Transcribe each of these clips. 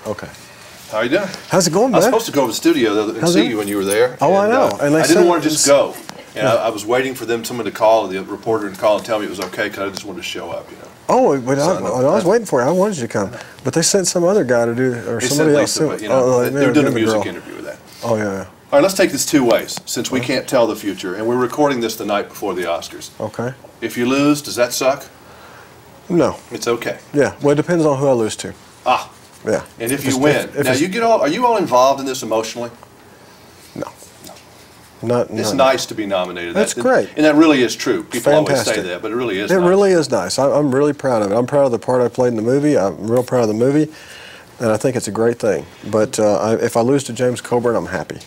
Okay. How are you doing? How's it going, man? I was supposed to go to the studio and see you when you were there. Oh, and, I know. And I didn't want to just go. And I was waiting for someone to call, the reporter to call and tell me it was okay, because I just wanted to show up, you know. Oh, but I was waiting for you. I wanted you to come. But they sent some other guy to do, or somebody else. But, you know, they're doing a music interview with that. Oh, yeah. All right, let's take this two ways, since we can't tell the future, and we're recording this the night before the Oscars. Okay. If you lose, does that suck? No. It's okay. Yeah. Well, it depends on who I lose to. Ah. Yeah. And if you win, now are you all involved in this emotionally? No. It's nice to be nominated. That's great. And that really is true. People always say Fantastic. that, but it really is It nice. really is nice. I'm really proud of it. I'm proud of the part I played in the movie. I'm real proud of the movie, and I think it's a great thing. But if I lose to James Coburn, I'm happy.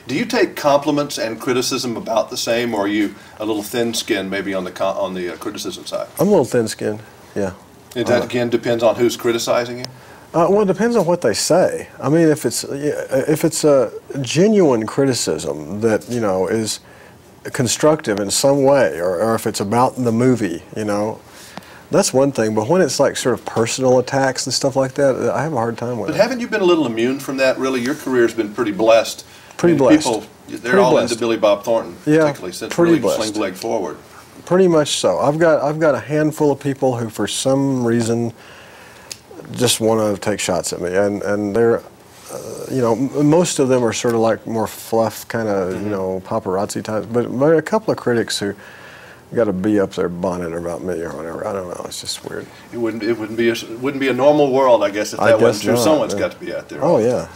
Do you take compliments and criticism about the same, or are you a little thin-skinned maybe on the criticism side? I'm a little thin-skinned, yeah. And that, again, depends on who's criticizing you? Well, it depends on what they say. I mean, if it's a genuine criticism that, you know, is constructive in some way, or if it's about the movie, you know, that's one thing. But when it's like sort of personal attacks and stuff like that, I have a hard time with it. But haven't you been a little immune from that, really? Your career's been pretty blessed. Pretty blessed. People, they're all into Billy Bob Thornton, particularly, since really Sling Leg Forward. Pretty much so. I've got a handful of people who, for some reason, just want to take shots at me, and they're, you know, most of them are sort of like more fluff kind of, you know, paparazzi types. But a couple of critics who got a bee up their bonnet about me or whatever. I don't know. It's just weird. It wouldn't be a normal world, I guess, if that wasn't true. Someone's got to be out there. Oh yeah.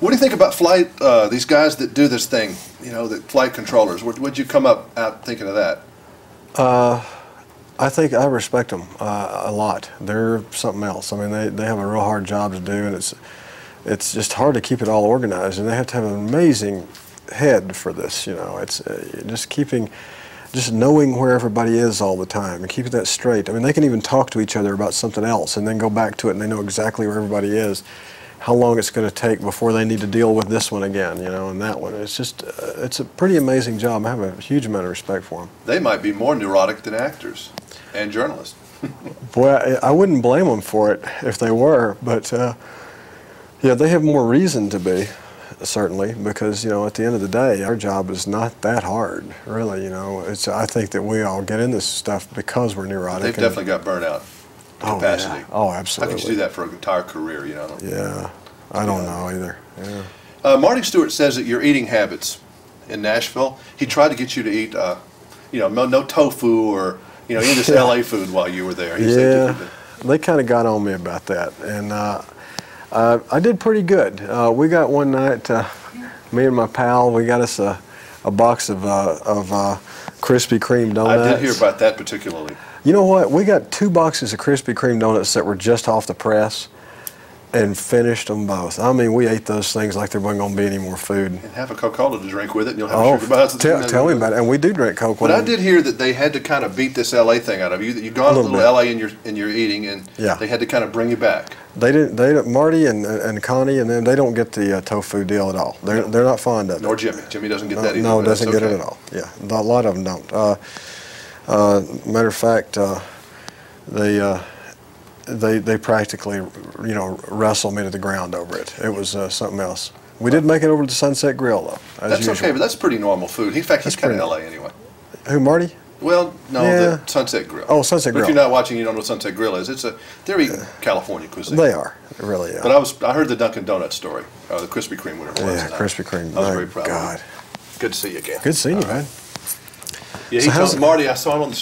What do you think about flight? These guys that do this thing, you know, the flight controllers. Would you come out thinking of that? I think I respect them a lot. They're something else. I mean, they have a real hard job to do, and it's just hard to keep it all organized. And they have to have an amazing head for this. You know, it's just knowing where everybody is all the time and keeping that straight. I mean, they can even talk to each other about something else and then go back to it, and they know exactly where everybody is, how long it's going to take before they need to deal with this one again, you know, and that one. It's just, it's a pretty amazing job. I have a huge amount of respect for them. They might be more neurotic than actors and journalists. Boy, I wouldn't blame them for it if they were, but yeah, they have more reason to be, certainly, because, you know, at the end of the day, our job is not that hard, really, you know. I think that we all get in this stuff because we're neurotic. They've definitely got burnout capacity. Oh, yeah. Oh, absolutely. How could you do that for an entire career, you know? Yeah, I don't know either. Yeah. Marty Stewart says that your eating habits in Nashville, he tried to get you to eat, you know, no tofu or, you know, eat this LA food while you were there. They kind of got on me about that, and I did pretty good. We got one night, me and my pal, we got us a box of Krispy Kreme donuts. I did hear about that particularly. You know what? We got 2 boxes of Krispy Kreme donuts that were just off the press and finished them both. I mean, we ate those things like there wasn't going to be any more food. And have a Coca-Cola to drink with it, and you'll have a sugar buzz. Tell me about it. And we do drink Coke. But I did hear that they had to kind of beat this LA thing out of you. That you've gone a little LA in your eating, and they had to kind of bring you back. They didn't. Marty and Connie and them, they don't get the tofu deal at all. They're not fond of it. Nor Jimmy. Jimmy doesn't get that either. No, doesn't get it at all. Yeah, a lot of them don't. Matter of fact, they practically, you know, wrestled me to the ground over it. It was something else. We did make it over to the Sunset Grill, though. That's okay, but that's pretty normal food. In fact, he's kind of LA anyway. Who, Marty? Well, no, the Sunset Grill. Oh, Sunset Grill. But if you're not watching, you don't know what Sunset Grill is. They're eating California cuisine. They are, really. Yeah. But I heard the Dunkin' Donuts story, or the Krispy Kreme, whatever it was. Yeah, Krispy Kreme. I was very proud of you. Good to see you again. Good seeing you, man. Yeah, Marty, I saw him on the